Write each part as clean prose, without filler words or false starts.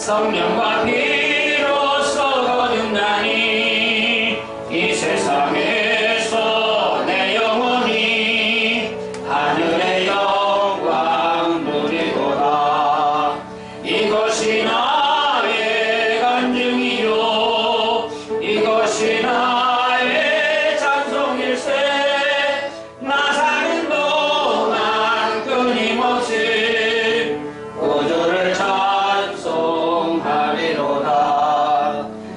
성령과 피로써 거듭나니 이 세상에서 내 영혼이 하늘의 영광 누리도다. 이것이 나의 간증이요 이것이 나의 찬송일세. 나 사는 동안 끊임없이 구주를 찬송하리로다.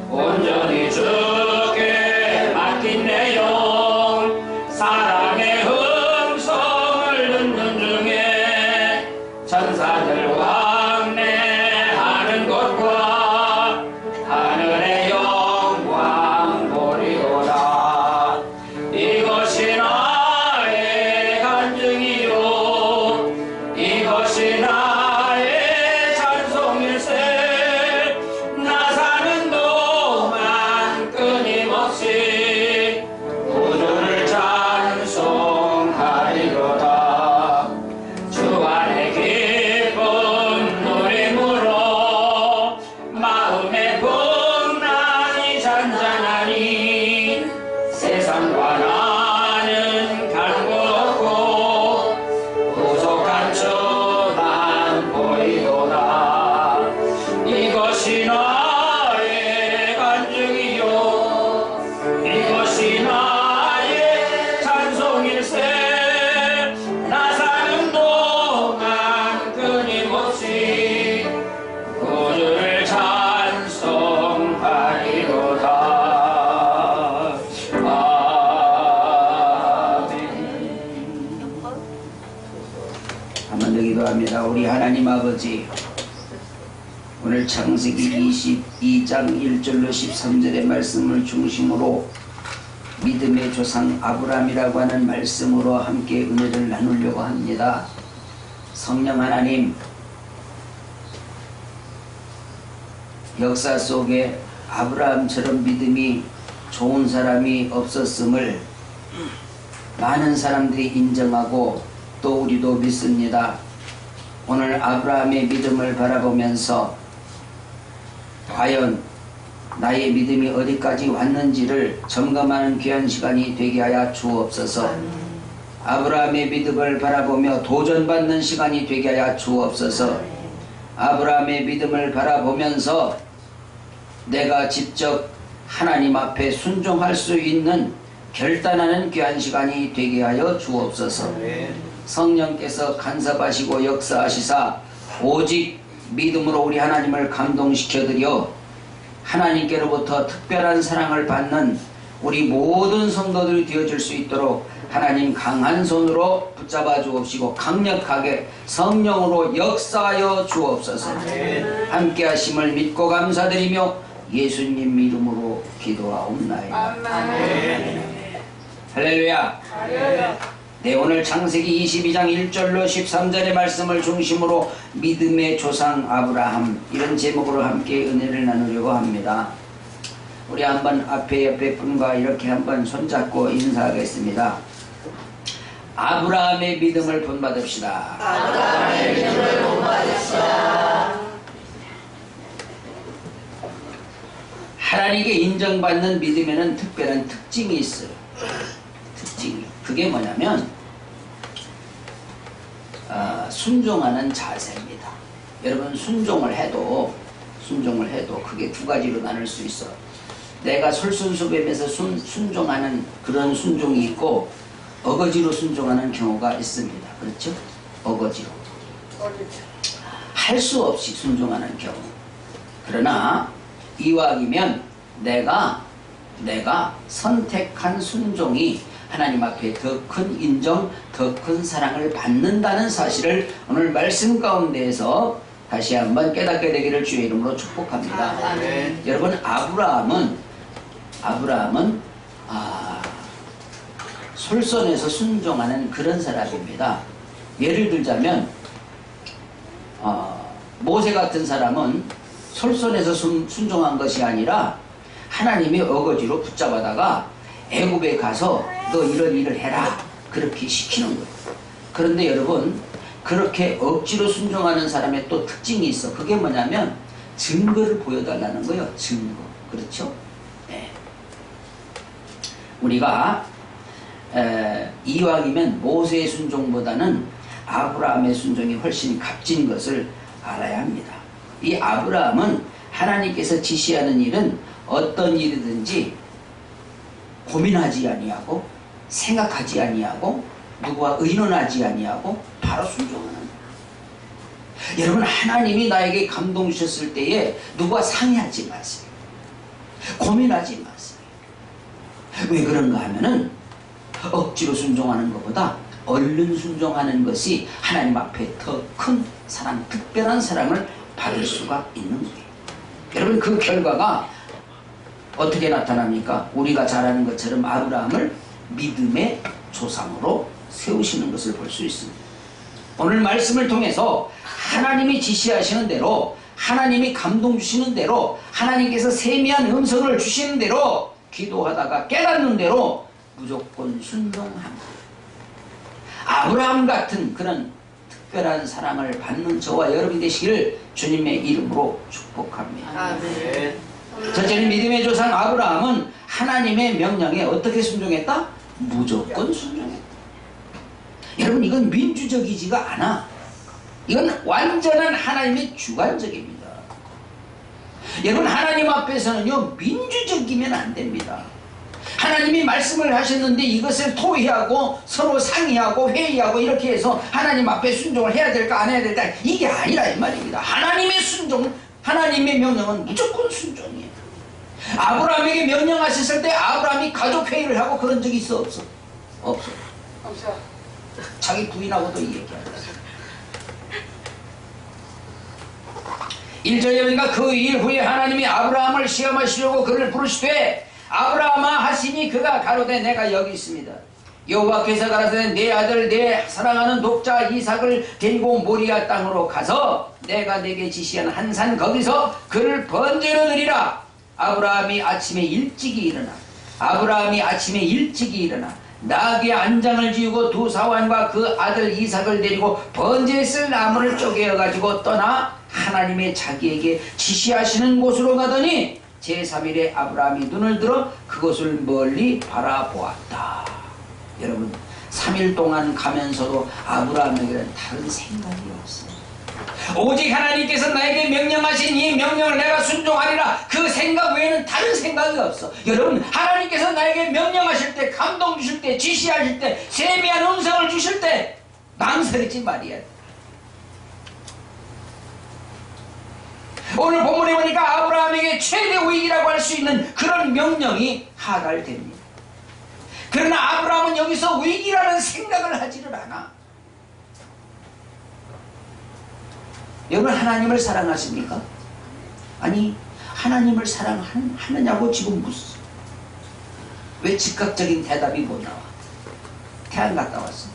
온전히 주께 맡긴 내 영 사랑의 음성을 듣는 중에 천사들 왕래하는 곳과 하늘의 영광 보리로다. 이것이 나의 간증이요 이것이 나의 찬송일세. 나 사는 동안 끊임없이 구주를 찬송하리로다. 주 안에 기쁜 노래물어 마음의 풍랑이 잔잔하니 세상과 나는 가는 곳 없고 부족한 주만 보이도다. 이것이 나의 간증이요 이것이 나의 찬송일세. 나 사는 동안 끊임없이 구주를 찬송하리로다. 아멘. 한번 더 기도합니다. 우리 하나님 아버지, 오늘 창세기 22장 1절로 13절의 말씀을 중심으로 믿음의 조상 아브라함이라고 하는 말씀으로 함께 은혜를 나누려고 합니다. 성령 하나님, 역사 속에 아브라함처럼 믿음이 좋은 사람이 없었음을 많은 사람들이 인정하고 또 우리도 믿습니다. 오늘 아브라함의 믿음을 바라보면서 과연 나의 믿음이 어디까지 왔는지를 점검하는 귀한 시간이 되게 하여 주옵소서. 아브라함의 믿음을 바라보며 도전받는 시간이 되게 하여 주옵소서. 아브라함의 믿음을 바라보면서 내가 직접 하나님 앞에 순종할 수 있는 결단하는 귀한 시간이 되게 하여 주옵소서. 성령께서 간섭하시고 역사하시사 오직 믿음으로 우리 하나님을 감동시켜드려 하나님께로부터 특별한 사랑을 받는 우리 모든 성도들이 되어줄 수 있도록 하나님 강한 손으로 붙잡아 주옵시고 강력하게 성령으로 역사하여 주옵소서. 함께 하심을 믿고 감사드리며 예수님 이름으로 기도하옵나이다. 할렐루야. 네, 오늘 창세기 22장 1절로 13절의 말씀을 중심으로 믿음의 조상 아브라함, 이런 제목으로 함께 은혜를 나누려고 합니다. 우리 한번 앞에 옆에 분과 이렇게 한번 손잡고 인사하겠습니다. 아브라함의 믿음을 본받읍시다. 아브라함의 믿음을 본받읍시다. 하나님께 인정받는 믿음에는 특별한 특징이 있어요. 특징이. 그게 뭐냐면 순종하는 자세입니다. 여러분, 순종을 해도 그게 두 가지로 나눌 수 있어. 내가 솔선수범해서 순종하는 그런 순종이 있고 어거지로 순종하는 경우가 있습니다. 그렇죠? 어거지로 할 수 없이 순종하는 경우. 그러나 이왕이면 내가 선택한 순종이 하나님 앞에 더 큰 인정, 더 큰 사랑을 받는다는 사실을 오늘 말씀 가운데에서 다시 한번 깨닫게 되기를 주의 이름으로 축복합니다. 아멘. 여러분, 아브라함은 솔선해서 순종하는 그런 사람입니다. 예를 들자면 모세 같은 사람은 솔선해서 순종한 것이 아니라 하나님의 어거지로 붙잡아다가 애굽에 가서 너 이런 일을 해라, 그렇게 시키는 거예요. 그런데 여러분, 그렇게 억지로 순종하는 사람의 또 특징이 있어. 그게 뭐냐면 증거를 보여달라는 거예요. 증거. 그렇죠? 네. 우리가 이왕이면 모세의 순종보다는 아브라함의 순종이 훨씬 값진 것을 알아야 합니다. 이 아브라함은 하나님께서 지시하는 일은 어떤 일이든지 고민하지 아니하고 생각하지 아니하고 누구와 의논하지 아니하고 바로 순종하는 거예요. 여러분, 하나님이 나에게 감동 주셨을 때에 누구와 상의하지 마세요. 고민하지 마세요. 왜 그런가 하면은 억지로 순종하는 것보다 얼른 순종하는 것이 하나님 앞에 더 큰 사랑, 특별한 사랑을 받을 수가 있는 거예요. 여러분, 그 결과가 어떻게 나타납니까? 우리가 잘 아는 것처럼 아브라함을 믿음의 조상으로 세우시는 것을 볼 수 있습니다. 오늘 말씀을 통해서 하나님이 지시하시는 대로, 하나님이 감동 주시는 대로, 하나님께서 세미한 음성을 주시는 대로 기도하다가 깨닫는 대로 무조건 순종합니다. 아브라함 같은 그런 특별한 사랑을 받는 저와 여러분 되시기를 주님의 이름으로 축복합니다. 아멘. 첫째는 믿음의 조상 아브라함은 하나님의 명령에 어떻게 순종했다? 무조건 순종했다. 여러분, 이건 민주적이지가 않아. 이건 완전한 하나님의 주관적입니다. 여러분, 하나님 앞에서는요, 민주적이면 안 됩니다. 하나님이 말씀을 하셨는데 이것을 토의하고 서로 상의하고 회의하고 이렇게 해서 하나님 앞에 순종을 해야 될까 안 해야 될까, 이게 아니라 이 말입니다. 하나님의 순종, 하나님의 명령은 무조건 순종이에요. 아브라함에게 명령하셨을 때 아브라함이 가족 회의를 하고 그런 적이 있어 없어? 없어. 자기 부인하고도 이 얘기한다. 1절에 보니까 그 일 후에 하나님이 아브라함을 시험하시려고 그를 부르시되 아브라함아 하시니 그가 가로되 내가 여기 있습니다. 여호와께서 가라사대 내 아들 내 사랑하는 독자 이삭을 데리고 모리아 땅으로 가서 내가 내게 지시한 한 산 거기서 그를 번제로 드리라. 아브라함이 아침에 일찍이 일어나 나귀의 안장을 지우고 두 사환과 그 아들 이삭을 데리고 번제에 쓸 나무를 쪼개어 가지고 떠나 하나님의 자기에게 지시하시는 곳으로 가더니 제3일에 아브라함이 눈을 들어 그곳을 멀리 바라보았다. 여러분, 3일 동안 가면서도 아브라함에게는 다른 생각이 없어요. 오직 하나님께서 나에게 명령하신 이 명령을 내가 순종하리라, 그 생각 외에는 다른 생각이 없어. 여러분, 하나님께서 나에게 명령하실 때, 감동 주실 때, 지시하실 때, 세미한 음성을 주실 때 망설이지 말이야. 오늘 본문에 보니까 아브라함에게 최대 위기라고 할 수 있는 그런 명령이 하달됩니다. 그러나 아브라함은 여기서 위기라는 생각을 하지를 않아. 여러분, 하나님을 사랑하십니까? 아니, 하나님을 사랑하느냐고 지금 묻어. 왜 즉각적인 대답이 못 나와? 태안 갔다 왔어.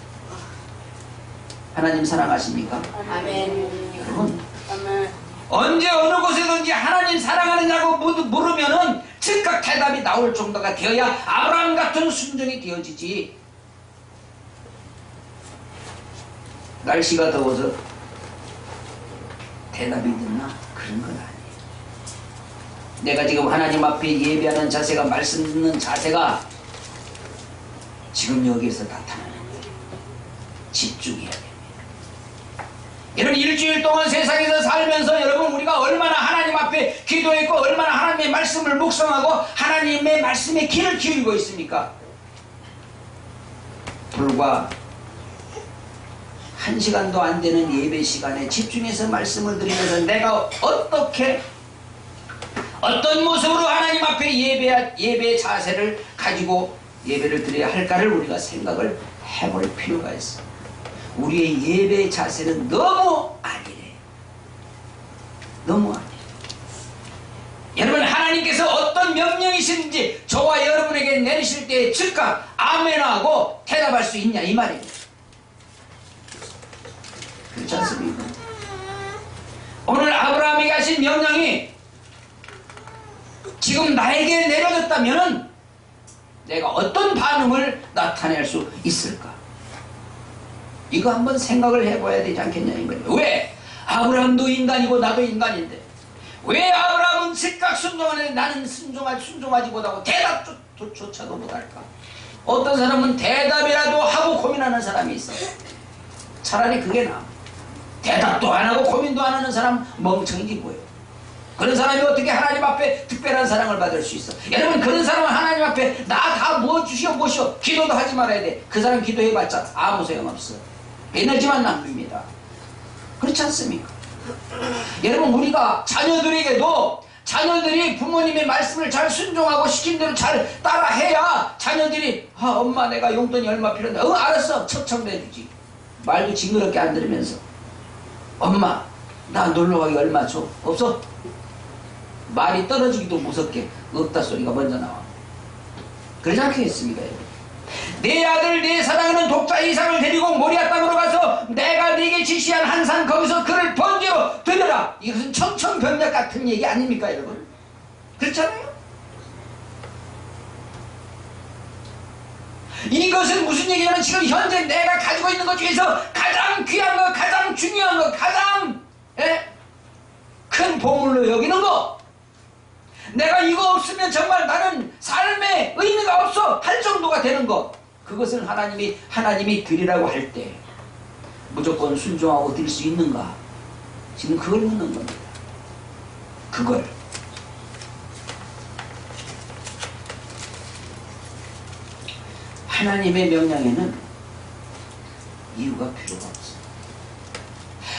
하나님 사랑하십니까? 아멘. 여러분, 아멘. 언제 어느 곳에든지 하나님 사랑하느냐고 물으면은 즉각 대답이 나올 정도가 되어야 아브라함 같은 순종이 되어지지. 날씨가 더워서 대답이 늦나? 그런 건 아니에요. 내가 지금 하나님 앞에 예배하는 자세가, 말씀 듣는 자세가 지금 여기에서 나타나는 거예요. 집중해야 됩니다. 여러분, 일주일 동안 세상에서 살면서 여러분, 우리가 얼마나 하나님 앞에 기도했고 얼마나 하나님의 말씀을 묵상하고 하나님의 말씀에 귀를 기울이고 있습니까? 불과 1시간도 안 되는 예배 시간에 집중해서 말씀을 드리면서 내가 어떤 모습으로 하나님 앞에 예배의 자세를 가지고 예배를 드려야 할까를 우리가 생각을 해볼 필요가 있어. 우리의 예배의 자세는 너무 아니래. 너무 아니래. 여러분, 하나님께서 어떤 명령이신지 저와 여러분에게 내리실 때 즉각 아멘하고 대답할 수 있냐, 이 말입니다. 그렇지 않습니까? 오늘 아브라함에게 하신 명령이 지금 나에게 내려졌다면 내가 어떤 반응을 나타낼 수 있을까? 이거 한번 생각을 해봐야 되지 않겠냐 이 말이에요. 왜? 아브라함도 인간이고 나도 인간인데 왜 아브라함은 즉각 순종하는데 나는 순종하지 못하고 대답조차도 못할까? 어떤 사람은 대답이라도 하고 고민하는 사람이 있어. 차라리 그게 나아. 대답도 안 하고 고민도 안 하는 사람 멍청이지 뭐예요. 그런 사람이 어떻게 하나님 앞에 특별한 사랑을 받을 수 있어? 여러분, 그런 사람은 하나님 앞에 나 다 뭐 주시오 뭐시오 기도도 하지 말아야 돼. 그 사람 기도해봤자 아무 소용없어. 에너지만 낭비입니다. 그렇지 않습니까? 여러분, 우리가 자녀들에게도 자녀들이 부모님의 말씀을 잘 순종하고 시킨 대로 잘 따라해야 자녀들이 엄마 내가 용돈이 얼마 필요한데 알았어 척척 내주지. 말도 징그럽게 안 들으면서 엄마 나 놀러가기 얼마 줘? 없어? 말이 떨어지기도 무섭게 없다 소리가 먼저 나와. 그러지 않겠습니까? 내 아들 내 사랑하는 독자 이삭을 데리고 모리아 땅으로 가서 내가 네게 지시한 한 산 거기서 그를 번제로 드려라. 이것은 청천벽력 같은 얘기 아닙니까 여러분? 그렇잖아요? 이것은 무슨 얘기냐면 지금 현재 내가 가지고 있는 것 중에서 가장 귀한 것, 가장 중요한 것, 가장 큰 보물로 여기는 것, 내가 이거 없으면 정말 나는 삶에 의미가 없어 할 정도가 되는 것, 그것을 하나님이 드리라고 할 때 무조건 순종하고 드릴 수 있는가? 지금 그걸 묻는 겁니다. 그걸. 하나님의 명령에는 이유가 필요가 없어.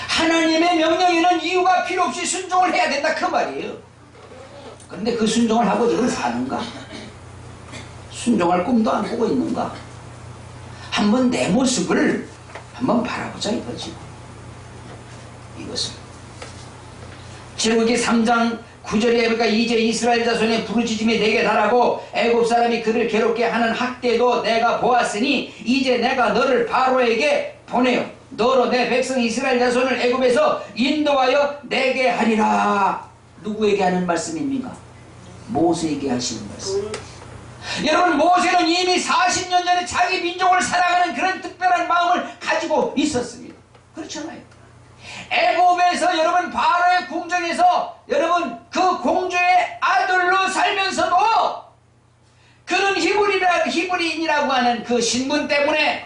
하나님의 명령에는 이유가 필요 없이 순종을 해야 된다 그 말이에요. 그런데 그 순종을 하고 지금 사는가? 순종할 꿈도 안 꾸고 있는가? 한번 내 모습을 한번 바라보자 이거지. 이것은 출애굽기 3장 9절에 보니까 이제 이스라엘 자손의 부르짖음이 내게 달하고 애굽 사람이 그를 괴롭게 하는 학대도 내가 보았으니 이제 내가 너를 바로에게 보내요. 너로 내 백성 이스라엘 자손을 애굽에서 인도하여 내게 하리라. 누구에게 하는 말씀입니까? 모세에게 하시는 말씀. 여러분, 모세는 이미 40년 전에 자기 민족을 사랑하는 그런 특별한 마음을 가지고 있었습니다. 그렇잖아요. 애굽에서 여러분 바로의 궁정에서 여러분 그 공주의 아들로 살면서도 그는 히브리인이라고 하는 그 신분 때문에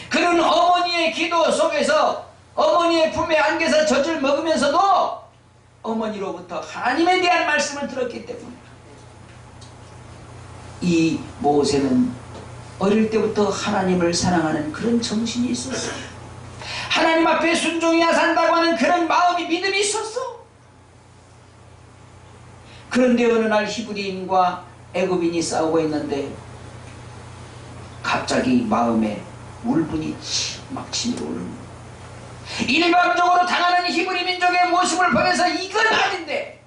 그는 어머니의 기도 속에서 어머니의 품에 안겨서 젖을 먹으면서도 어머니로부터 하나님에 대한 말씀을 들었기 때문에 이 모세는 어릴 때부터 하나님을 사랑하는 그런 정신이 있었어요. 하나님 앞에 순종해야 산다고 하는 그런 마음이 믿음이 있었어. 그런데 어느 날 히브리인과 애굽인이 싸우고 있는데 갑자기 마음에 울분이 막 치밀어오르는 거예요. 일방적으로 당하는 히브리 민족의 모습을 보면서 이건 아닌데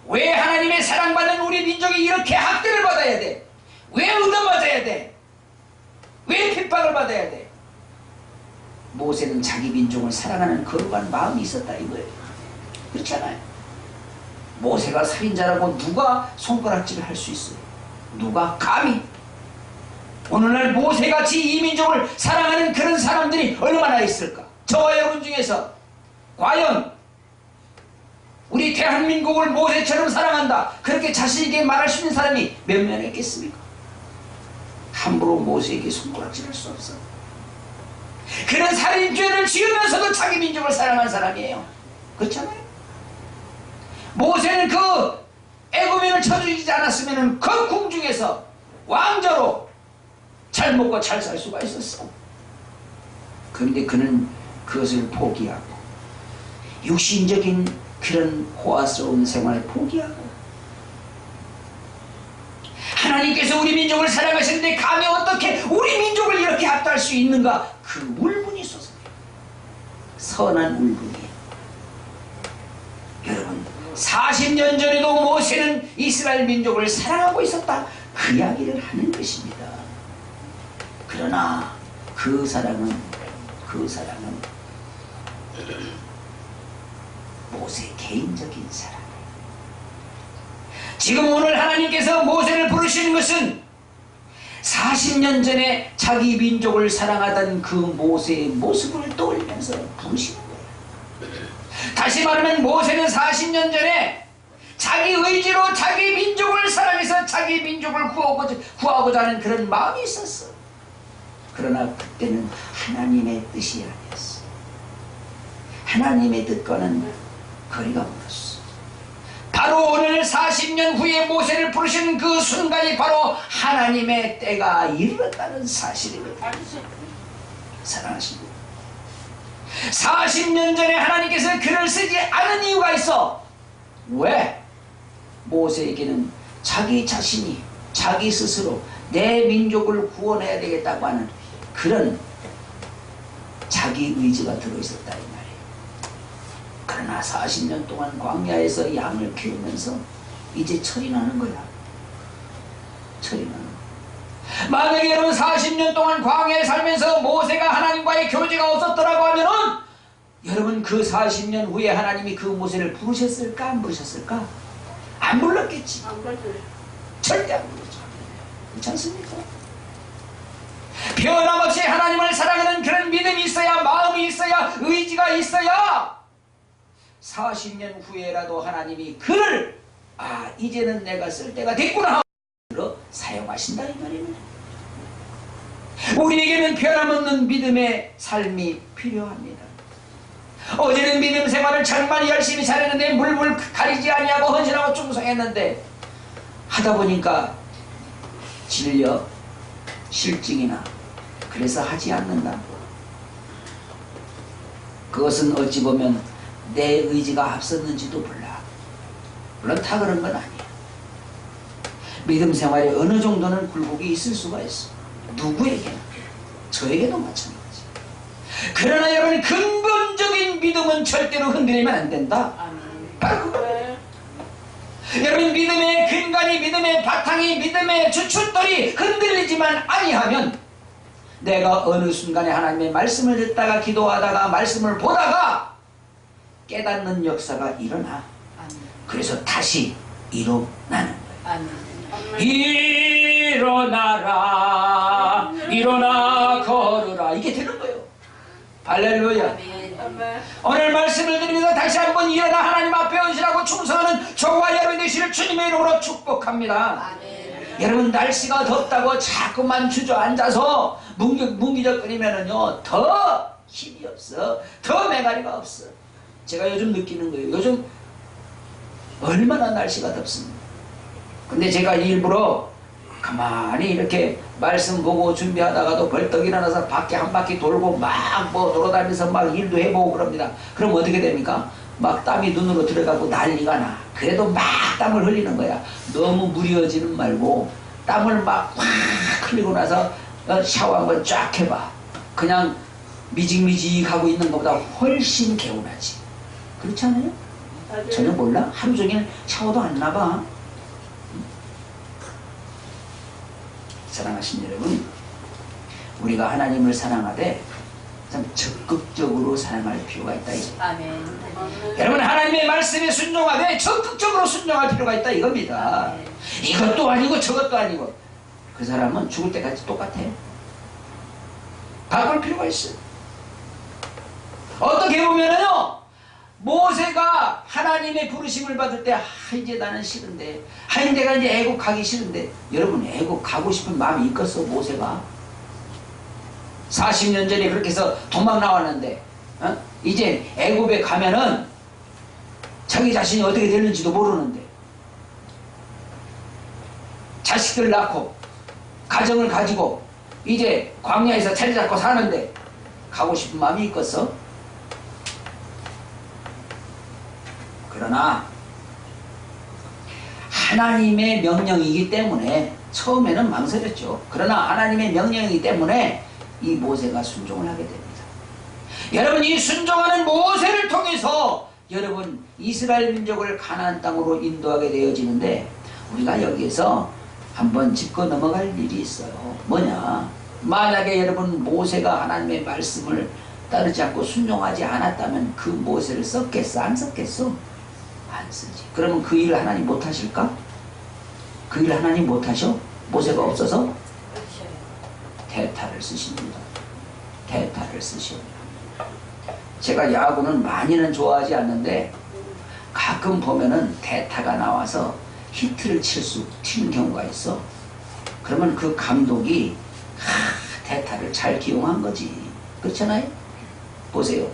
왜 하나님의 사랑받는 우리 민족이 이렇게 학대를 받아야 돼? 왜 얻어맞아야 돼? 왜 핍박을 받아야 돼? 모세는 자기 민족을 사랑하는 거룩한 마음이 있었다 이거예요. 그렇지 않아요? 모세가 살인자라고 누가 손가락질을 할 수 있어요? 누가 감히? 오늘날 모세같이 이 민족을 사랑하는 그런 사람들이 얼마나 있을까? 저와 여러분 중에서 과연 우리 대한민국을 모세처럼 사랑한다 그렇게 자신있게 말할 수 있는 사람이 몇 명 있겠습니까? 함부로 모세에게 손가락질할 수 없어. 그런 살인죄를 지으면서도 자기 민족을 사랑한 사람이에요. 그렇잖아요? 모세는 그 애굽인을 쳐 죽이지 않았으면 그 궁중에서 왕자로 잘 먹고 잘 살 수가 있었어. 그런데 그는 그것을 포기하고 육신적인 그런 호화스러운 생활을 포기하고 하나님께서 우리 민족을 사랑하시는데 감히 어떻게 우리 민족을 이렇게 합달할 수 있는가? 그 울분이 있어서 선한 울분이에요. 여러분 40년 전에도 모세는 이스라엘 민족을 사랑하고 있었다 그 이야기를 하는 것입니다. 그러나 그 사랑은 모세의 개인적인 사랑. 지금 오늘 하나님께서 모세를 부르시는 것은 40년 전에 자기 민족을 사랑하던 그 모세의 모습을 떠올리면서 부르시는 거예요. 다시 다시 말하면 모세는 40년 전에 자기 의지로 자기 민족을 사랑해서 자기 민족을 구하고자 하는 그런 마음이 있었어. 그러나 그때는 하나님의 뜻이 아니었어. 하나님의 뜻과는 거리가 멀었어. 바로 오늘 40년 후에 모세를 부르신 그 순간이 바로 하나님의 때가 이르렀다는 사실입니다. 사랑하십니다. 40년 전에 하나님께서 글을 쓰지 않은 이유가 있어. 왜? 모세에게는 자기 자신이 자기 스스로 내 민족을 구원해야 되겠다고 하는 그런 자기 의지가 들어있었다 이 말이에요. 그러나 40년 동안 광야에서 양을 키우면서 이제 철이 나는 거야. 철이 나는 거야. 만약에 여러분 40년 동안 광야에 살면서 모세가 하나님과의 교제가 없었더라고 하면은 여러분 그 40년 후에 하나님이 그 모세를 부르셨을까 안 부르셨을까? 안 불렀겠지. 절대 안 불렀죠. 그렇지 않습니까? 변함없이 하나님을 사랑하는 그런 믿음이 있어야, 마음이 있어야, 의지가 있어야 40년 후에라도 하나님이 그를 이제는 내가 쓸 때가 됐구나 하고 사용하신다 이 말입니다. 우리에게는 변함없는 믿음의 삶이 필요합니다. 어제는 믿음 생활을 정말 열심히 잘했는데 물불 가리지 아니하고 헌신하고 충성했는데 하다 보니까 질려 실증이나 그래서 하지 않는다. 그것은 어찌 보면 내 의지가 앞섰는지도 몰라. 물론 다 그런 건 아니야. 믿음 생활에 어느 정도는 굴곡이 있을 수가 있어. 누구에게나. 저에게도 마찬가지. 그러나 여러분 근본적인 믿음은 절대로 흔들리면 안 된다. 바로 그거예요. 여러분 믿음의 근간이, 믿음의 바탕이, 믿음의 주춧돌이 흔들리지만 아니하면 내가 어느 순간에 하나님의 말씀을 듣다가 기도하다가 말씀을 보다가 깨닫는 역사가 일어나. 그래서 다시 일어나는 거예요. 일어나라 일어나 걸으라 이게 되는 거예요. 할렐루야. 오늘 말씀을 드리면서 다시 한번 일어나 하나님 앞에 헌신하고 충성하는 저와 여러분 되시를 주님의 이름으로 축복합니다. 여러분 날씨가 덥다고 자꾸만 주저앉아서 뭉기적거리면은요 더 힘이 없어. 더 매가리가 없어. 제가 요즘 느끼는 거예요. 요즘 얼마나 날씨가 덥습니다. 근데 제가 일부러 가만히 이렇게 말씀 보고 준비하다가도 벌떡 일어나서 밖에 한 바퀴 돌고 막 뭐 돌아다니면서 막 일도 해보고 그럽니다. 그럼 어떻게 됩니까? 막 땀이 눈으로 들어가고 난리가 나. 그래도 막 땀을 흘리는 거야. 너무 무리하지는 말고 땀을 막 확 흘리고 나서 샤워 한번 쫙 해봐. 그냥 미직미직하고 있는 것보다 훨씬 개운하지. 그렇지 않아요? 전혀 몰라? 하루 종일 샤워도 안 나봐. 사랑하신 여러분, 우리가 하나님을 사랑하되 참 적극적으로 사랑할 필요가 있다. 아멘. 여러분 하나님의 말씀에 순종하되 적극적으로 순종할 필요가 있다 이겁니다. 이것도 아니고 저것도 아니고 그 사람은 죽을 때까지 똑같아. 바꿀 필요가 있어. 어떻게 보면은요 모세가 하나님의 부르심을 받을 때 이제 나는 싫은데 내가 이제 애국 가기 싫은데 여러분 애국 가고 싶은 마음이 있겠어 모세가? 40년 전에 그렇게 해서 도망 나왔는데 이제 애국에 가면은 자기 자신이 어떻게 되는지도 모르는데 자식들 낳고 가정을 가지고 이제 광야에서 자리 잡고 사는데 가고 싶은 마음이 있겠어? 그러나 하나님의 명령이기 때문에 처음에는 망설였죠. 그러나 하나님의 명령이기 때문에 이 모세가 순종을 하게 됩니다. 여러분 이 순종하는 모세를 통해서 여러분 이스라엘 민족을 가나안 땅으로 인도하게 되어지는데 우리가 여기에서 한번 짚고 넘어갈 일이 있어요. 뭐냐? 만약에 여러분 모세가 하나님의 말씀을 따르지 않고 순종하지 않았다면 그 모세를 썼겠어? 안 썼겠어? 안 쓰지. 그러면 그 일 하나님 못 하실까? 그 일 하나님 못 하셔? 모세가 없어서? 대타를 쓰십니다. 대타를 쓰십니다. 제가 야구는 많이는 좋아하지 않는데 가끔 보면은 대타가 나와서 히트를 치는 경우가 있어. 그러면 그 감독이 대타를 잘 기용한 거지. 그렇잖아요? 보세요.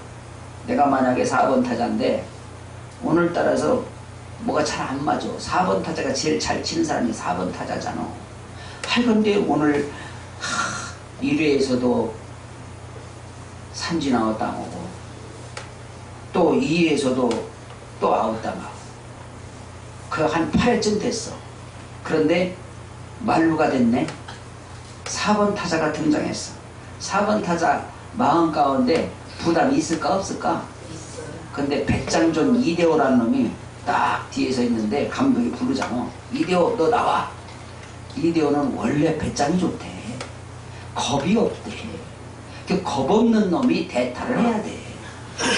내가 만약에 4번 타자인데 오늘따라서 뭐가 잘 안 맞아. 4번 타자가 제일 잘 치는 사람이 4번 타자잖아. 하여간데 오늘 1회에서도 삼진 아웃 당하고 또 2회에서도 또 아웃 당하고 그 한 8회쯤 됐어. 그런데 만루가 됐네. 4번 타자가 등장했어. 4번 타자 마음 가운데 부담이 있을까 없을까? 있어요. 근데 배짱존 이대호라는 놈이 딱 뒤에서 있는데 감독이 부르잖아. 이대호 너 나와. 이대호는 원래 배짱이 좋대. 겁이 없대. 그 겁 없는 놈이 대타를 해야 돼.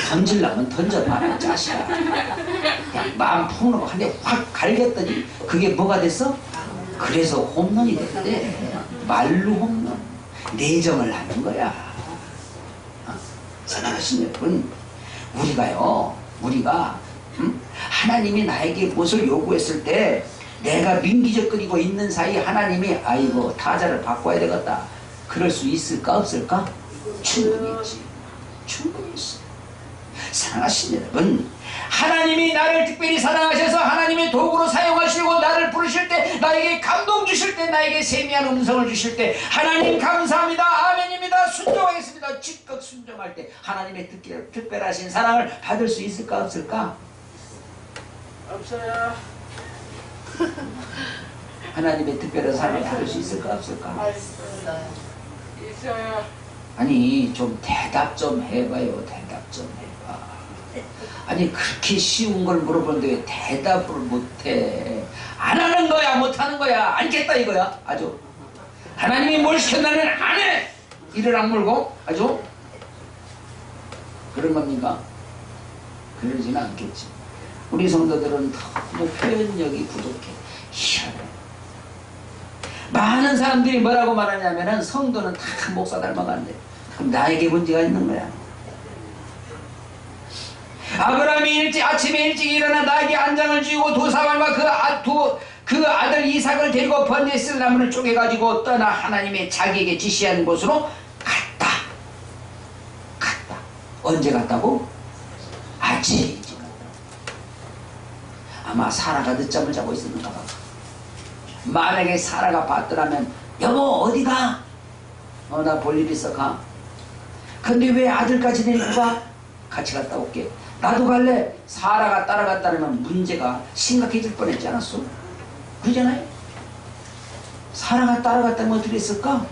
던질라면 던져봐라 자식아. 그냥 마음 푹 놓고 한 대 확 갈겼더니 그게 뭐가 됐어? 그래서 홈런이 됐대. 말로 홈런. 내정을 하는 거야. 사랑하신 여러분, 우리가 하나님이 나에게 무엇을 요구했을 때 내가 민기적거리고 있는 사이 하나님이 아이고 타자를 바꿔야 되겠다. 그럴 수 있을까 없을까? 충분히 있지. 충분히 있어. 사랑하신 여러분, 하나님이 나를 특별히 사랑하셔서 하나님의 도구로 사용하시고 나를 부르실 때, 나에게 감동 주실 때, 나에게 세미한 음성을 주실 때 하나님 감사합니다. 아멘입니다. 순종하겠습니다. 즉각 순종할 때 하나님의 특별하신 사랑을 받을 수 있을까 없을까? 없어요. 하나님의 특별한 사랑을 받을 수 있을까 없을까? 있어요. 있어요. 아니 좀 대답 좀 해봐요. 대답 좀 해봐. 아니 그렇게 쉬운 걸 물어보는데 왜 대답을 못해? 안 하는 거야 못하는 거야? 안겠다 이거야. 아주 하나님이 뭘 시켰나는 안 해. 이를 악물고 아주 그런 겁니까? 그러지는 않겠지. 우리 성도들은 너무 표현력이 부족해. 희한해. 많은 사람들이 뭐라고 말하냐면은 성도는 다 목사 닮아간대. 그럼 나에게 문제가 있는 거야. 아브라함이 아침에 일찍 일어나 나에게 안장을 쥐고 두 사람과 그 아들 이삭을 데리고 번제쓸 나무를 쪼개가지고 떠나 하나님의 자기에게 지시한 곳으로 갔다. 언제 갔다고? 아침 일찍 갔다. 아마 사라가 늦잠을 자고 있었는가 봐. 만약에 사라가 봤더라면 여보 어디가? 나 볼 일 있어 가. 근데 왜 아들까지 데리고 가? 같이 갔다 올게. 나도 갈래. 사라가 따라갔다면 문제가 심각해질 뻔했지 않았어? 그러잖아요. 사라가 따라갔다면 어떻게 했을까?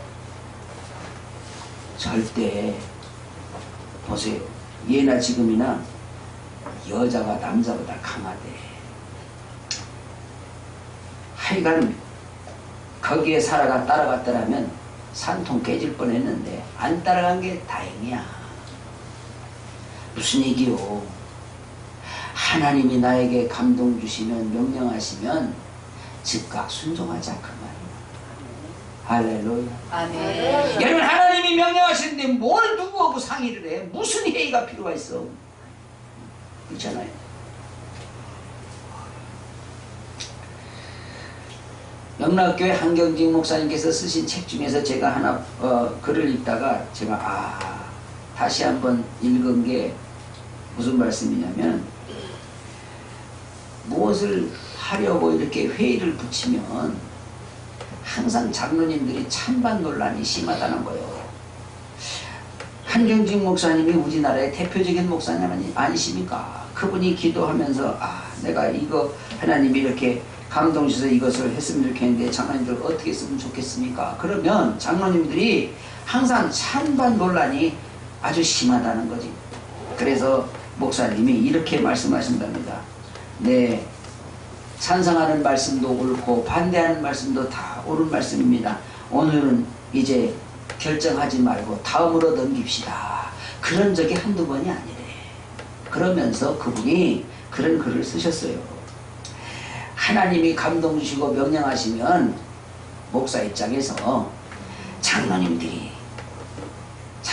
절대 보세요. 예나 지금이나 여자가 남자보다 강하대. 하여간 거기에 사라가 따라갔더라면 산통 깨질 뻔했는데 안 따라간 게 다행이야. 무슨 얘기요? 하나님이 나에게 감동 주시면 명령하시면 즉각 순종하자 그 말이야. 할렐루야. 아멘. 여러분 하나님이 명령하시는데 뭘 누구하고 상의를 해? 무슨 회의가 필요가 있어? 그렇잖아요. 영락교회 한경직 목사님께서 쓰신 책 중에서 제가 하나 글을 읽다가 제가 다시 한번 읽은 게 무슨 말씀이냐면, 무엇을 하려고 이렇게 회의를 붙이면 항상 장로님들이 찬반 논란이 심하다는 거예요. 한경직 목사님이 우리나라의 대표적인 목사님 아니십니까? 그분이 기도하면서 내가 이거 하나님이 이렇게 감동 주셔서 이것을 했으면 좋겠는데 장로님들 어떻게 했으면 좋겠습니까? 그러면 장로님들이 항상 찬반 논란이 아주 심하다는 거지. 그래서 목사님이 이렇게 말씀하신답니다. 네, 찬성하는 말씀도 옳고 반대하는 말씀도 다 옳은 말씀입니다. 오늘은 이제 결정하지 말고 다음으로 넘깁시다. 그런 적이 한두 번이 아니래. 그러면서 그분이 그런 글을 쓰셨어요. 하나님이 감동 주시고 명령하시면 목사 입장에서 장로님들이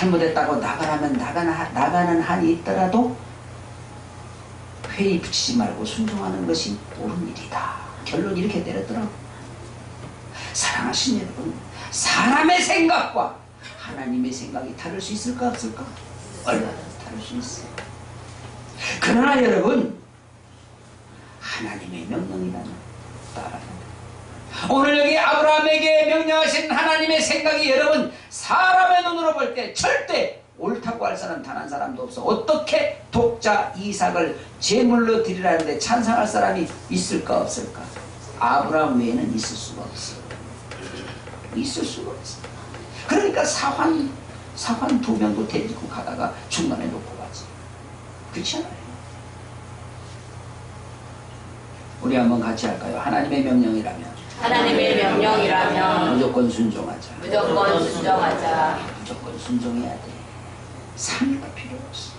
잘못했다고 나가는 한이 있더라도 회의 붙이지 말고 순종하는 것이 옳은 일이다. 결론 이렇게 내렸더라고. 사랑하신 여러분, 사람의 생각과 하나님의 생각이 다를 수 있을까 없을까? 얼마나 다를 수 있어요. 그러나 여러분, 하나님의 명령이라면 따라야 돼. 오늘 여기 아브라함에게 명령하신 하나님의 생각이 여러분 사람의 눈으로 볼 때 절대 옳다고 할 사람 단 한 사람도 없어. 어떻게 독자 이삭을 제물로 드리라는데 찬성할 사람이 있을까 없을까? 아브라함 외에는 있을 수가 없어. 있을 수가 없어. 그러니까 사환 2명도 데리고 가다가 중간에 놓고 가지. 그렇지 않아요? 우리 한번 같이 할까요? 하나님의 명령이라면 무조건 순종하자. 무조건 순종하자. 무조건 순종해야 돼. 상의가 필요 없어.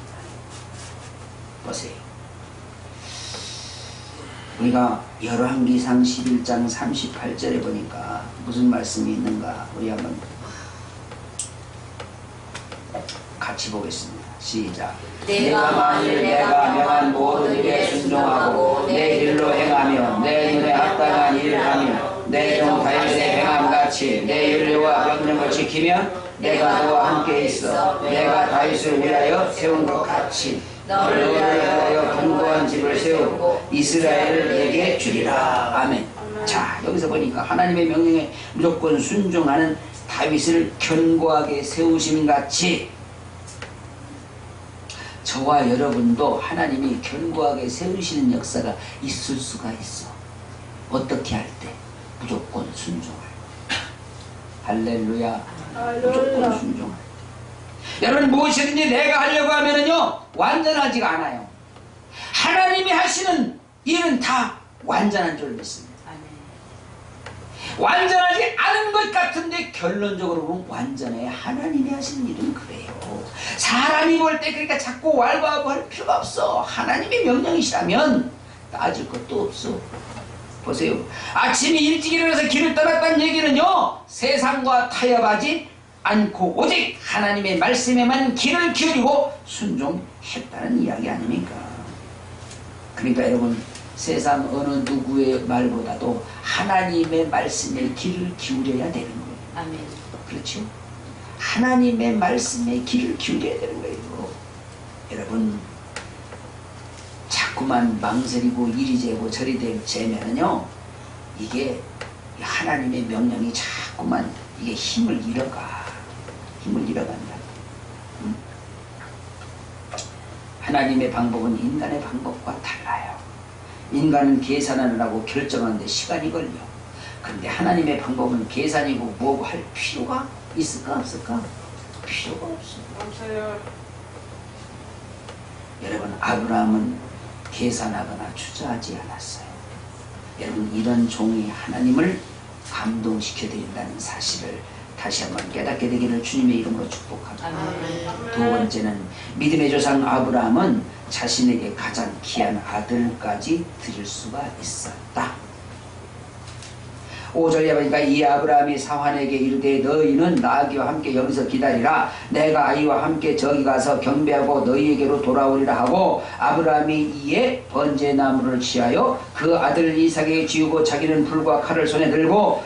보세요. 우리가 열왕기상 11장 38절에 보니까 무슨 말씀이 있는가 우리 한번 같이 보겠습니다. 시작. 내가 만일 내가 명한 모든 일에 순종하고 내 길로 행하며 내 눈에 합당한 일을 하며 내 종 다윗의 행함같이 내 율례와 명령을 지키면 내가 너와 함께 있어 내가 다윗을 위하여 세운 것 같이 너를 위하여 견고한 집을 세우고 이스라엘을 내게 주리라. 아멘. 자, 여기서 보니까 하나님의 명령에 무조건 순종하는 다윗을 견고하게 세우심 같이 저와 여러분도 하나님이 견고하게 세우시는 역사가 있을 수가 있어. 어떻게 할 때? 무조건 순종할 때. 할렐루야. 무조건 순종할 때. 여러분 무엇이든지 내가 하려고 하면은요 완전하지가 않아요. 하나님이 하시는 일은 다 완전한 줄 믿습니다. 완전하지 않은 것 같은데 결론적으로 보면 완전해. 하나님이 하시는 일은 그래요. 사람이 볼 때 그러니까 자꾸 왈가왈부 할 필요가 없어. 하나님의 명령이시라면 따질 것도 없어. 보세요. 아침에 일찍 일어나서 길을 떠났다는 얘기는요 세상과 타협하지 않고 오직 하나님의 말씀에만 귀를 기울이고 순종했다는 이야기 아닙니까? 그러니까 여러분 세상 어느 누구의 말보다도 하나님의 말씀에 귀를 기울여야 되는 거예요. 아멘. 그렇죠? 하나님의 말씀에 귀를 기울여야 되는 거예요. 여러분 자꾸만 망설이고 이리 재고 저리 재면은요 이게 하나님의 명령이 자꾸만 이게 힘을 잃어간다. 하나님의 방법은 인간의 방법과 달라요. 인간은 계산하느라고 결정하는데 시간이 걸려. 그런데 하나님의 방법은 계산이고 뭐고 할 필요가 있을까 없을까? 필요가 없어. 여러분 아브라함은 계산하거나 투자하지 않았어요. 여러분 이런 종이 하나님을 감동시켜드린다는 사실을 다시 한번 깨닫게 되기를 주님의 이름으로 축복합니다. 두 번째는 믿음의 조상 아브라함은 자신에게 가장 귀한 아들까지 드릴 수가 있었다. 5절에 보니까 이 아브라함이 사환에게 이르되 너희는 나귀와 함께 여기서 기다리라. 내가 아이와 함께 저기 가서 경배하고 너희에게로 돌아오리라 하고 아브라함이 이에 번제나무를 취하여 그 아들 이삭에게 지우고 자기는 불과 칼을 손에 들고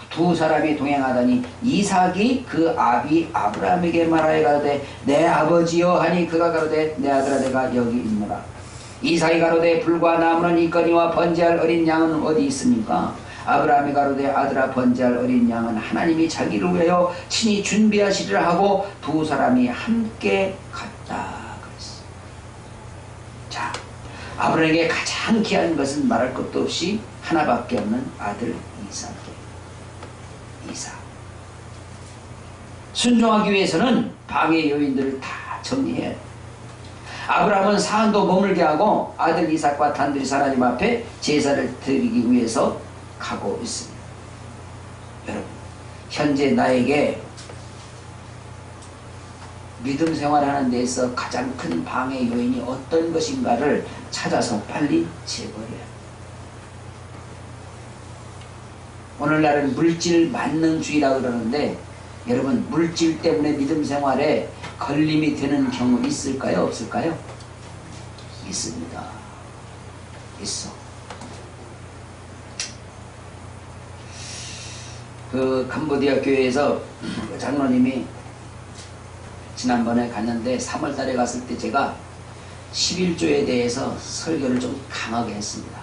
두 사람이 동행하더니 이삭이 그 아비 아브라함에게 말하여 가로되 내 아버지여 하니 그가 가로되 내 아들아 내가 여기 있노라. 이삭이 가로되 불과 나무는 있거니와 번제할 어린 양은 어디 있습니까? 아브라함이 가로되 아들아 번제할 어린 양은 하나님이 자기를 위하여 친히 준비하시리라 하고 두 사람이 함께 갔다 그랬어. 자, 아브라함에게 가장 귀한 것은 말할 것도 없이 하나밖에 없는 아들 이삭. 순종하기 위해서는 방해 요인들을 다 정리해야 돼. 아브라함은 사한도 머물게 하고 아들 이삭과 단둘이 하나님 앞에 제사를 드리기 위해서 가고 있습니다. 여러분 현재 나에게 믿음 생활하는 데서 가장 큰 방해 요인이 어떤 것인가를 찾아서 빨리 제거해야 돼. 오늘날은 물질 만능주의라고 그러는데 여러분 물질 때문에 믿음 생활에 걸림이 되는 경우 있을까요? 없을까요? 있습니다. 있어. 그 캄보디아 교회에서 장로님이 지난번에 갔는데 3월 달에 갔을 때 제가 11조에 대해서 설교를 좀 강하게 했습니다.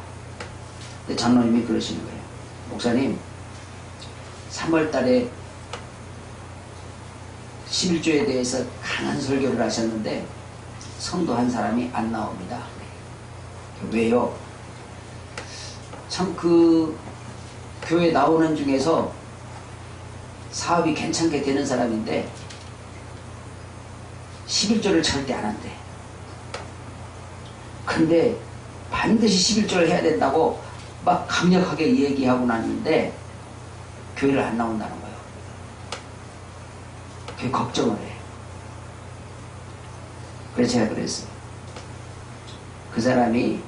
근데 장로님이 그러시는 거예요. 목사님, 3월 달에 11조에 대해서 강한 설교를 하셨는데 성도 한 사람이 안 나옵니다. 왜요? 참 그 교회 나오는 중에서 사업이 괜찮게 되는 사람인데 11조를 절대 안 한대. 근데 반드시 11조를 해야 된다고 막 강력하게 얘기하고 났는데 교회를 안 나온다는 거예요. 그게 걱정을 해. 그래서 제가 그랬어요. 그 사람이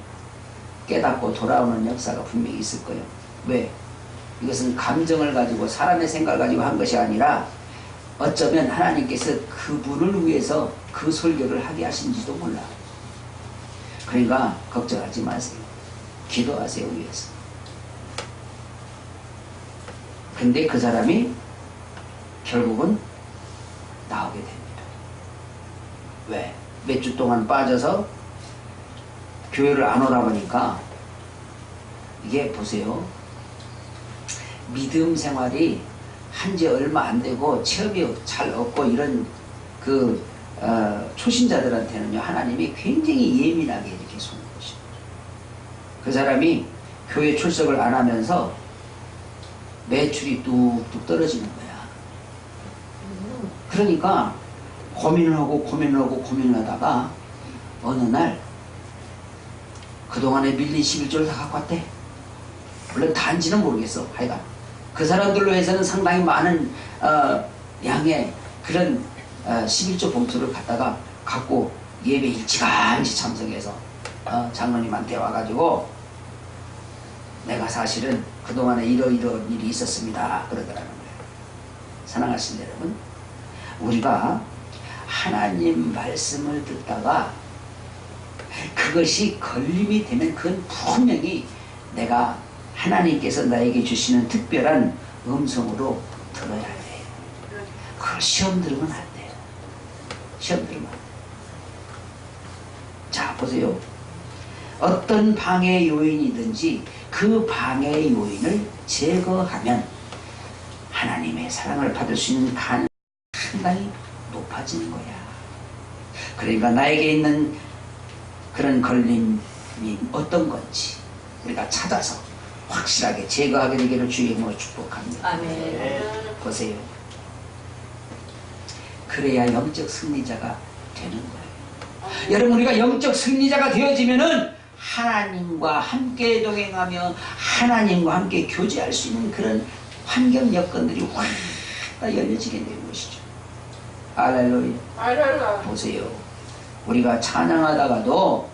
깨닫고 돌아오는 역사가 분명히 있을 거예요. 왜? 이것은 감정을 가지고 사람의 생각을 가지고 한 것이 아니라 어쩌면 하나님께서 그분을 위해서 그 설교를 하게 하신지도 몰라. 그러니까 걱정하지 마세요. 기도하세요, 위해서. 근데 그 사람이 결국은 나오게 됩니다. 왜? 몇 주 동안 빠져서 교회를 안 오라 보니까 이게 보세요. 믿음 생활이 한지 얼마 안 되고 체험이 잘 없고 이런 그 초신자들한테는요, 하나님이 굉장히 예민하게 이렇게 쏘는 것입니다. 그 사람이 교회 출석을 안 하면서 매출이 뚝뚝 떨어지는 거야. 그러니까 고민을 하고 하다가 어느 날 그동안에 밀린 11조를 다 갖고 왔대. 물론 단지는 모르겠어. 하여간 그 사람들로 해서는 상당히 많은 양의 그런 11조 봉투를 갖다가 갖고 예배 일찌감치 참석해서 장로님한테 와가지고 내가 사실은 그동안에 이러이러한 일이 있었습니다 그러더라는 거예요. 사랑하신 여러분, 우리가 하나님 말씀을 듣다가 그것이 걸림이 되면 그건 분명히 내가 하나님께서 나에게 주시는 특별한 음성으로 들어야 돼요. 그걸 시험 들으면 안 돼요. 시험 들으면 안 돼요. 자, 보세요. 어떤 방해 요인이든지 그 방해 요인을 제거하면 하나님의 사랑을 받을 수 있는 가능성이 상당히 높아지는 거야. 그러니까 나에게 있는 그런 걸림이 어떤 건지 우리가 찾아서 확실하게 제거하게 되기를 주의 이름으로 축복합니다. 아멘. 보세요. 그래야 영적 승리자가 되는 거예요. 여러분, 우리가 영적 승리자가 되어지면은 하나님과 함께 동행하며 하나님과 함께 교제할 수 있는 그런 환경 여건들이 확 다 열려지게 되는 것이죠. 할렐루야. 보세요. 우리가 찬양하다가도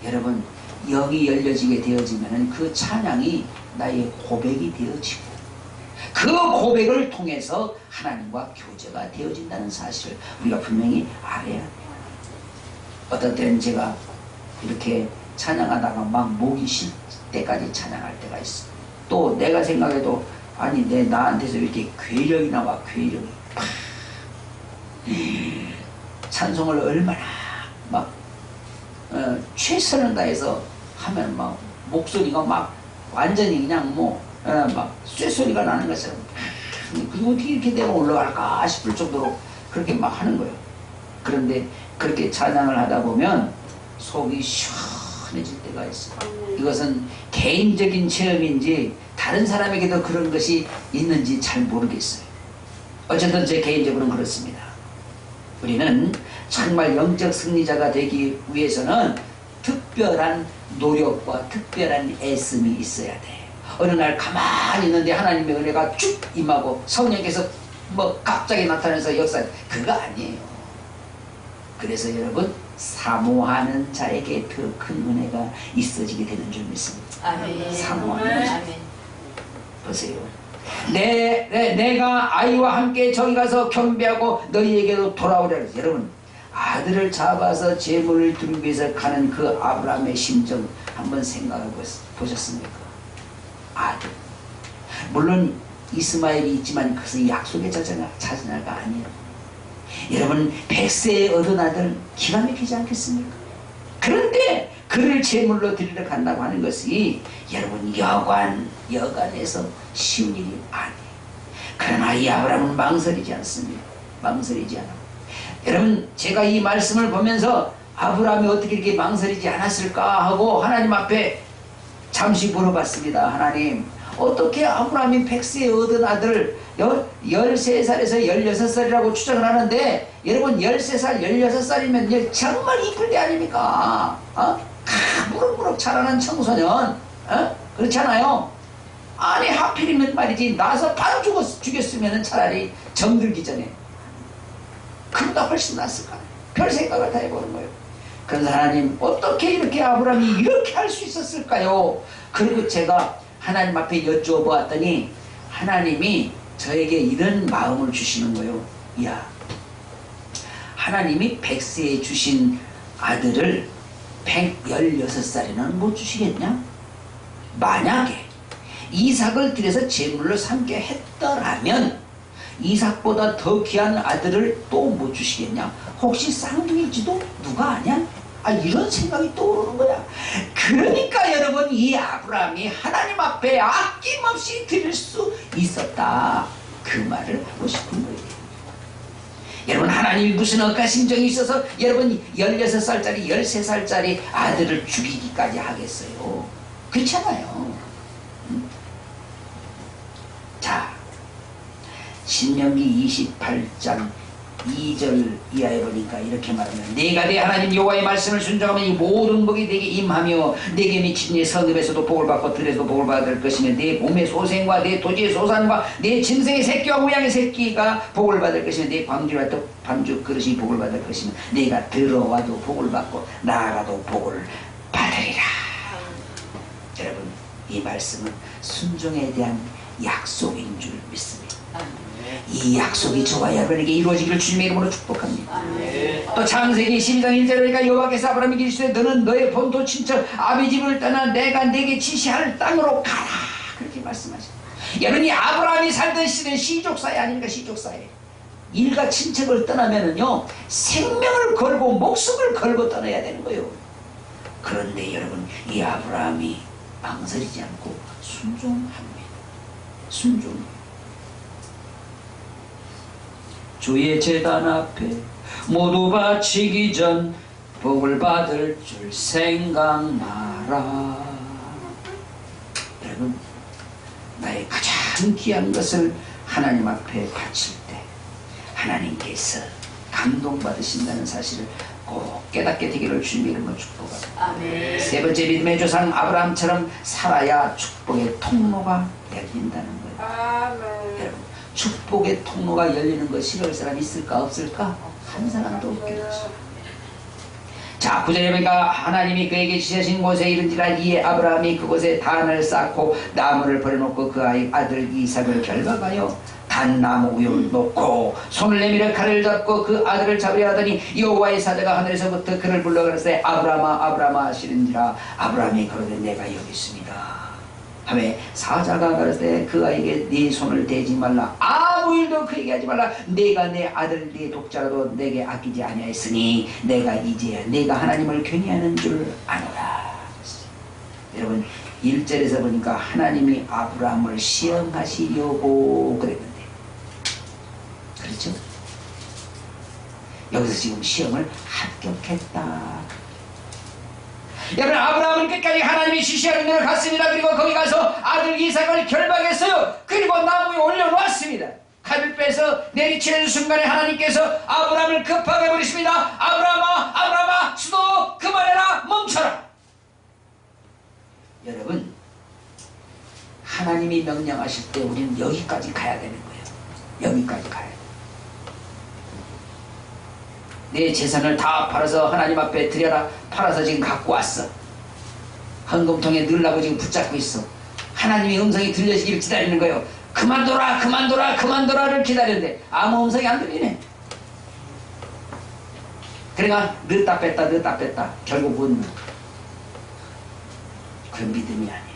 여러분 영이 열려지게 되어지면 그 찬양이 나의 고백이 되어지고 그 고백을 통해서 하나님과 교제가 되어진다는 사실을 우리가 분명히 알아야 돼요. 어떤 때는 제가 이렇게 찬양하다가 막 목이 쉴 때까지 찬양할 때가 있어. 또 내가 생각해도 아니 나한테서 이렇게 괴력이 나와. 괴력이 찬송을 얼마나 막 최선을 다해서 하면 막 목소리가 막 완전히 그냥 막 쇠소리가 나는 것처럼 그게 어떻게 이렇게 내가 올라갈까 싶을 정도로 그렇게 막 하는 거예요. 그런데 그렇게 찬양을 하다 보면 속이 시원해질 때가 있어요. 이것은 개인적인 체험인지 다른 사람에게도 그런 것이 있는지 잘 모르겠어요. 어쨌든 제 개인적으로는 그렇습니다. 우리는 정말 영적 승리자가 되기 위해서는 특별한 노력과 특별한 애씀이 있어야 돼. 어느 날 가만히 있는데 하나님의 은혜가 쭉 임하고 성령께서 갑자기 나타나서 역사, 그거 아니에요. 그래서 여러분, 사모하는 자에게 더 큰 은혜가 있어지게 되는 줄 믿습니다. 아멘. 사모하는 자. 아멘. 보세요. 내가 아이와 함께 저기 가서 경배하고 너희에게도 돌아오려. 여러분, 아들을 잡아서 제물을 드리기 위해서 가는 그 아브라함의 심정 한번 생각해 보셨습니까? 아들. 물론 이스마엘이 있지만 그것은 약속의 자녀가 아니에요. 여러분, 100세에 얻은 아들 기가 막히지 않겠습니까? 그런데 그를 제물로 드리러 간다고 하는 것이 여러분 여간에서 쉬운 일이 아니에요. 그러나 이 아브라함은 망설이지 않습니다. 망설이지 않아. 여러분, 제가 이 말씀을 보면서 아브라함이 어떻게 이렇게 망설이지 않았을까 하고 하나님 앞에 잠시 물어봤습니다. 하나님, 어떻게 아브라함이 100세에 얻은 아들 13살에서 16살이라고 추정을 하는데, 여러분 13살, 16살이면 정말 이쁠 때 아닙니까? 무럭무럭 자라는 청소년, 그렇잖아요. 아니 하필이면 말이지, 나서 바로 죽였으면 차라리 정들기 전에 그보다 훨씬 낫을까? 별 생각을 다 해보는 거예요. 그래서 하나님, 어떻게 이렇게 아브라함이 이렇게 할 수 있었을까요? 그리고 제가 하나님 앞에 여쭤보았더니 하나님이 저에게 이런 마음을 주시는 거예요. 야, 하나님이 100세에 주신 아들을 116살에는 못 주시겠냐? 만약에 이삭을 들여서 제물로 삼게 했더라면 이삭보다 더 귀한 아들을 또 못 주시겠냐? 혹시 쌍둥이일지도 누가 아냐? 이런 생각이 떠오르는 거야. 그러니까 여러분, 이 아브라함이 하나님 앞에 아낌없이 드릴 수 있었다, 그 말을 하고 싶은 거예요. 여러분, 하나님이 무슨 억까 심정이 있어서 여러분 16살짜리 13살짜리 아들을 죽이기까지 하겠어요? 그렇잖아요. 자, 신명기 28장 2절 이하에 보니까 이렇게 말하면, 내가 내 하나님 여호와의 말씀을 순종하면 이 모든 복이 내게 임하며 내게 미친 네 성읍에서도 복을 받고 들에서도 복을 받을 것이며 내 몸의 소생과 내 토지의 소산과 내 짐승의 새끼와 우양의 새끼가 복을 받을 것이며 내 광주와 또 반죽 그릇이 복을 받을 것이며 내가 들어와도 복을 받고 나아가도 복을 받으리라. 여러분, 이 말씀은 순종에 대한 약속인 줄 믿습니다. 이 약속이 저와 여러분에게 이루어지기를 주님의 이름으로 축복합니다. 또 창세기 12장 1절에 여호와께서 아브라함에게 이르시되 너는 너의 본토 친척 아비 집을 떠나 내가 내게 지시할 땅으로 가라, 그렇게 말씀하십니다. 여러분이 아브라함이 살던 시대는 시족사회 아닙니까? 시족사회. 일가 친척을 떠나면은요, 생명을 걸고 목숨을 걸고 떠나야 되는 거예요. 그런데 여러분, 이 아브라함이 망설이지 않고 순종합니다. 순종. 주의 제단 앞에 모두 바치기 전 복을 받을 줄 생각나라. 여러분, 나의 가장 귀한 것을 하나님 앞에 바칠 때 하나님께서 감동받으신다는 사실을 꼭 깨닫게 되기를 주님의 이름으로 축복합니다. 세 번째, 믿음의 조상 아브라함처럼 살아야 축복의 통로가 열린다는 거예요. 여러분, 축복의 통로가 열리는 거 싫어할 사람 있을까 없을까? 한 사람도 없겠죠. 자, 9절에 보니까 하나님이 그에게 지시하신 곳에 이른지라 이에 아브라함이 그곳에 단을 쌓고 나무를 버려놓고 그 아들 이삭을 결박하여 단나무 위에 놓고 손을 내밀어 칼을 잡고 그 아들을 잡으려 하더니 여호와의 사자가 하늘에서부터 그를 불러 가라사대 아브라함아 아브라함아 하시는지라. 아브라함이 그러되 내가 여기 있습니다 하매 사자가 가라사대 그 아이에게 네 손을 대지 말라, 아무 일도 그에게 하지 말라. 내가 내 아들 네 독자라도 내게 아끼지 아니하였으니 내가 이제야 내가 하나님을 경외하는 줄 아노라. 여러분, 1절에서 보니까 하나님이 아브라함을 시험하시려고 그랬는데, 그렇죠? 여기서 지금 시험을 합격했다. 여러분, 아브라함은 끝까지 하나님이 지시하는 대로 갔습니다. 그리고 거기 가서 아들 이삭을 결박했어요. 그리고 나무에 올려놓았습니다. 칼을 빼서 내리치는 순간에 하나님께서 아브라함을 급하게 부르십니다. 아브라함아 아브라함아 수도 그만해라, 멈춰라. 여러분, 하나님이 명령하실 때 우리는 여기까지 가야 되는 거예요. 여기까지 가야 돼요. 내 재산을 다 팔아서 하나님 앞에 드려라. 팔아서 지금 갖고 왔어. 헌금통에 넣으려고 지금 붙잡고 있어. 하나님의 음성이 들려지기를 기다리는 거예요. 그만둬라 그만둬라 그만둬라를 기다렸는데 아무 음성이 안 들리네. 그러니까 넣었다 뺐다 넣었다 뺐다 결국은 그 믿음이 아니에요.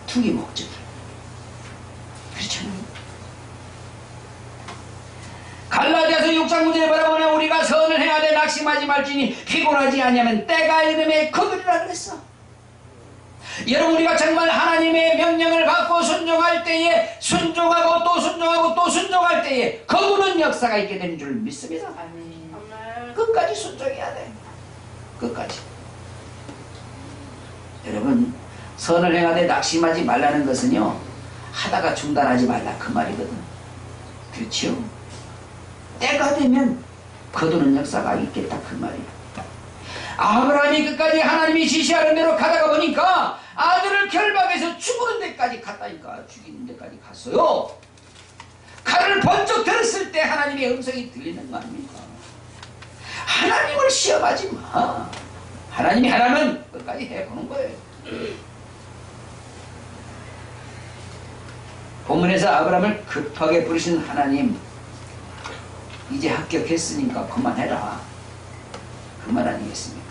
투기 목적이에요. 그렇잖아요. 갈라디아서 6장 9절에 바라보니 우리가 선을 행하되 낙심하지 말지니 피곤하지 아니하면 때가 이름에 거두리라 그랬어. 여러분 우리가 정말 하나님의 명령을 받고 순종할 때에 순종하고 또 순종하고 또 순종할 때에 거두는 역사가 있게 되는 줄 믿습니다. 끝까지 순종해야 돼. 끝까지. 여러분 선을 행하되 낙심하지 말라는 것은요 하다가 중단하지 말라 그 말이거든. 그렇지요? 때가 되면 거두는 역사가 있겠다 그 말이야. 아브라함이 끝까지 하나님이 지시하는 대로 가다가 보니까 아들을 결박해서 죽는 데까지 갔다니까. 죽이는 데까지 갔어요. 칼을 번쩍 들었을 때 하나님의 음성이 들리는 거 아닙니까? 하나님을 시험하지 마. 하나님이 하라면 끝까지 해보는 거예요. 본문에서 아브라함을 급하게 부르신 하나님, 이제 합격했으니까 그만해라 그 말 아니겠습니까?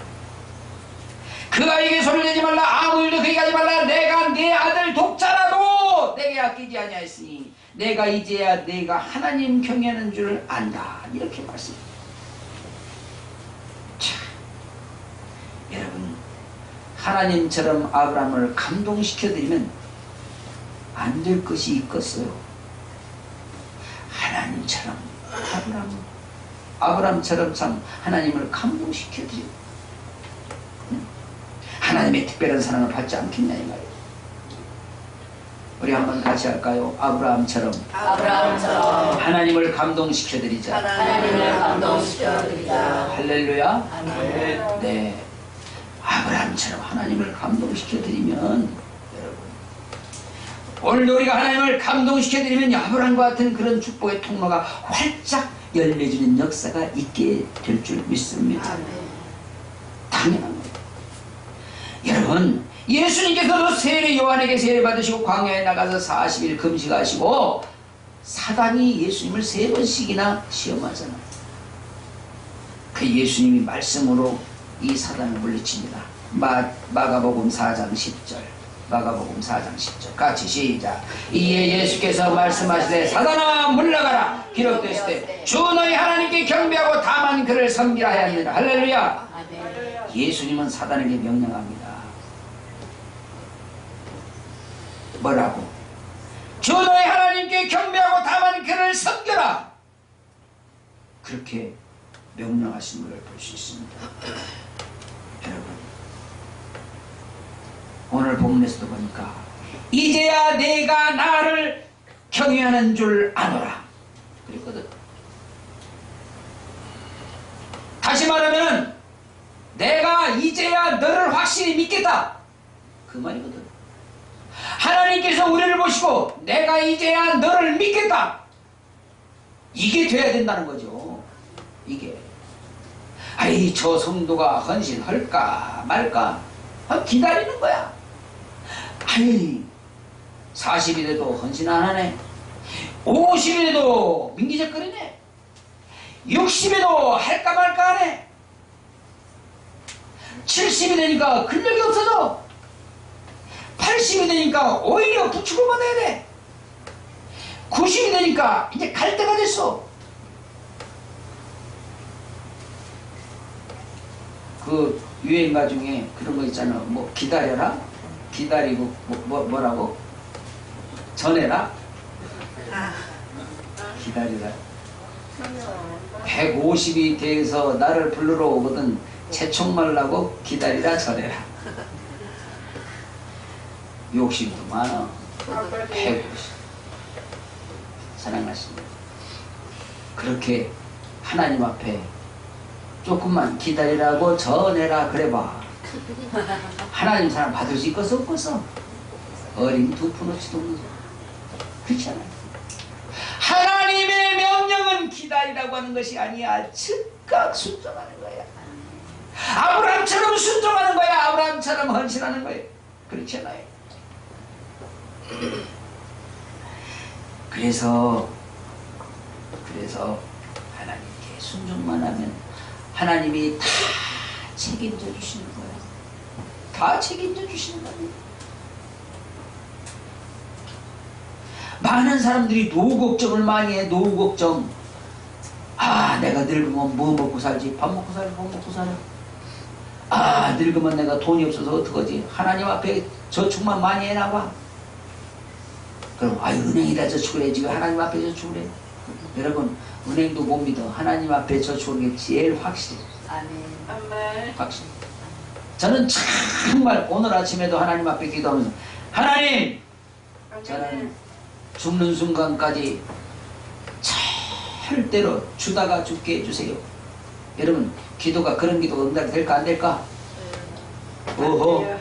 그 아이에게 손을 내지 말라. 아무 일도 그에게 하지 말라. 내가 네 아들 독자라도 내게 아끼지 아니하였으니 내가 이제야 내가 하나님 경외하는 줄 안다. 이렇게 말씀합니다. 자, 여러분 하나님처럼 아브라함을 감동시켜드리면 안 될 것이 있겠어요. 하나님처럼 아브라함처럼 참 하나님을 감동시켜드리고 하나님의 특별한 사랑을 받지 않겠냐 이 말이에요. 우리 한번 같이 할까요? 아브라함처럼 하나님을 감동시켜드리자. 할렐루야. 아멘. 네, 아브라함처럼 하나님을 감동시켜드리면 오늘 우리가 하나님을 감동시켜드리면 아브라함과 같은 그런 축복의 통로가 활짝 열려주는 역사가 있게 될 줄 믿습니다. 당연한 거예요. 여러분 예수님께서도 세례 요한에게 세례 받으시고 광야에 나가서 40일 금식하시고 사단이 예수님을 3번씩이나 시험하잖아요. 그 예수님이 말씀으로 이 사단을 물리칩니다. 마가복음 4장 10절 마가복음 4장 10절 같이 시작. 이에 예수께서 말씀하시되 사단아 물러가라 기록되시되 주 너희 하나님께 경배하고 다만 그를 섬기라 하였느니라. 할렐루야. 예수님은 사단에게 명령합니다. 뭐라고? 주 너희 하나님께 경배하고 다만 그를 섬겨라. 그렇게 명령하신 것을 볼 수 있습니다. 여러분 오늘 본문에서도 보니까 이제야 내가 나를 경외하는 줄 아노라 그랬거든. 다시 말하면 내가 이제야 너를 확실히 믿겠다 그 말이거든. 하나님께서 우리를 보시고 내가 이제야 너를 믿겠다 이게 돼야 된다는 거죠. 이게 아이 저 성도가 헌신할까 말까 기다리는 거야. 아니 40이 돼도 헌신 안 하네. 50이 돼도 민기적거리네. 60에도 할까 말까 하네. 70이 되니까 근력이 없어져. 80이 되니까 오히려 부축을 받아야 돼. 90이 되니까 이제 갈 때가 됐어. 그 유행가 중에 그런 거 있잖아. 뭐 기다려라, 기다리고 뭐라고? 전해라, 기다리라. 150이 돼서 나를 부르러 오거든 재촉 말라고 기다리라 전해라. 욕심도 많아. 150 사랑하십니다. 그렇게 하나님 앞에 조금만 기다리라고 전해라 그래봐. 하나님 사랑 받을 수 있겠어 없겠어? 어린 두 푼어치도 없는. 그렇지 않아요? 하나님의 명령은 기다리라고 하는 것이 아니야. 즉각 순종하는 거야. 아브라함처럼 순종하는 거야. 아브라함처럼 헌신하는 거야. 그렇지 않아요? 그래서 하나님께 순종만 하면 하나님이 다 책임져 주시는 거예요. 다 책임져 주시는 거예요. 많은 사람들이 노후 걱정을 많이 해. 노후 걱정. 아, 내가 늙으면 뭐 먹고 살지? 밥 먹고 살지? 뭐 먹고 살아? 아, 늙으면 내가 돈이 없어서 어떡하지? 하나님 앞에 저축만 많이 해놔봐. 그럼 아유, 은행에다 저축을 해. 지금 하나님 앞에 저축을 해. 여러분, 은행도 못 믿어. 하나님 앞에 저축하는 게 제일 확실해. 아멘. 확실해. 저는 정말 오늘 아침에도 하나님 앞에 기도하면서 하나님, 저는 죽는 순간까지 절대로 주다가 죽게 해주세요. 여러분, 기도가 그런 기도가 응답이 될까 안 될까? 오호,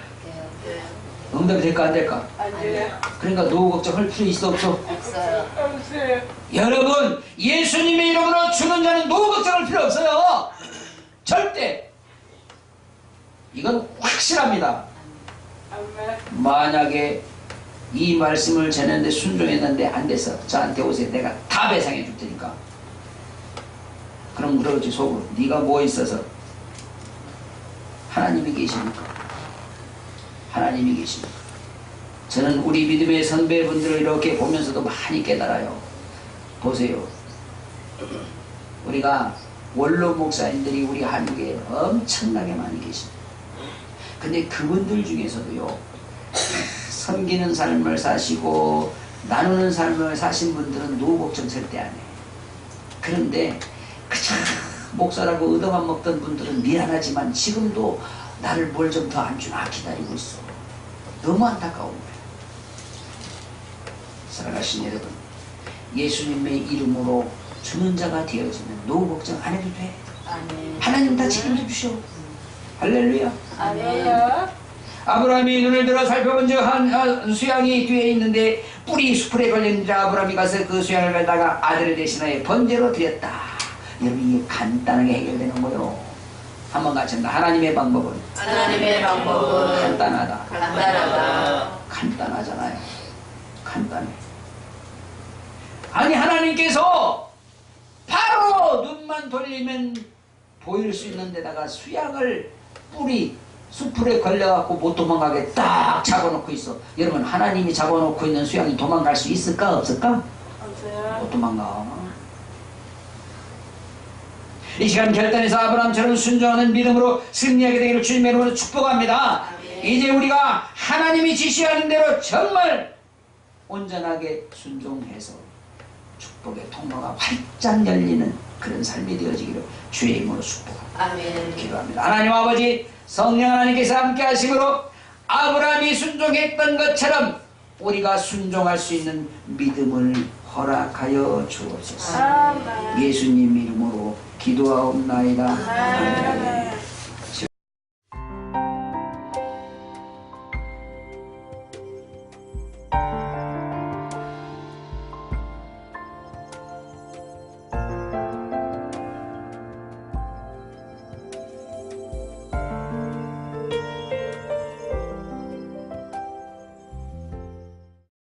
응답이 될까 안 될까? 그러니까 노후 걱정할 필요 있어 없어? 없어요. 여러분, 예수님의 이름으로 죽는 자는 노후 걱정할 필요 없어요. 절대. 이건 확실합니다. 만약에 이 말씀을 전했는데 순종했는데 안 돼서 저한테 오세요. 내가 다 배상해 줄 테니까. 그럼 그러지 속으로 네가 뭐 있어서? 하나님이 계시니까. 하나님이 계시니까. 저는 우리 믿음의 선배분들을 이렇게 보면서도 많이 깨달아요. 보세요. 우리가 원로 목사님들이 우리 한국에 엄청나게 많이 계십니다. 근데 그분들 중에서도요, 섬기는 삶을 사시고 나누는 삶을 사신 분들은 노후 걱정 절대 안 해요. 그런데 그저 목사라고 얻어만 먹던 분들은 미안하지만 지금도 나를 뭘 좀 더 안 주나 기다리고 있어. 너무 안타까운 거예요. 사랑하신 여러분, 예수님의 이름으로 주는 자가 되어지면 노후 걱정 안 해도 돼. 아멘. 하나님 다 책임져 주셔. 할렐루야. 아멘. 아브라함이 눈을 들어 살펴본즉 한 수양이 뒤에 있는데 뿔이 수풀에 걸렸는지라 아브라함이 가서 그 수양을 갈다가 아들을 대신하여 번제로 드렸다. 여러분, 이게 간단하게 해결되는 거요. 한번 같이 한다. 하나님의 방법은 간단하다. 간단하잖아요. 간단해. 아니, 하나님께서 바로 눈만 돌리면 보일 수 있는 데다가 수양을 뿔이 수풀에 걸려갖고 못 도망가게 딱 잡아놓고 있어. 여러분, 하나님이 잡아놓고 있는 수양이 도망갈 수 있을까 없을까? 못 도망가. 이 시간 결단해서 아브라함처럼 순종하는 믿음으로 승리하게 되기를 주님의 이름으로 축복합니다. 이제 우리가 하나님이 지시하는 대로 정말 온전하게 순종해서 축복의 통로가 활짝 열리는 그런 삶이 되어지기를 주의 이름으로 축복합니다. 기도합니다. 하나님 아버지, 성령 하나님께서 함께 하심으로 아브라함이 순종했던 것처럼 우리가 순종할 수 있는 믿음을 허락하여 주옵소서. 예수님 이름으로 기도하옵나이다. 아멘.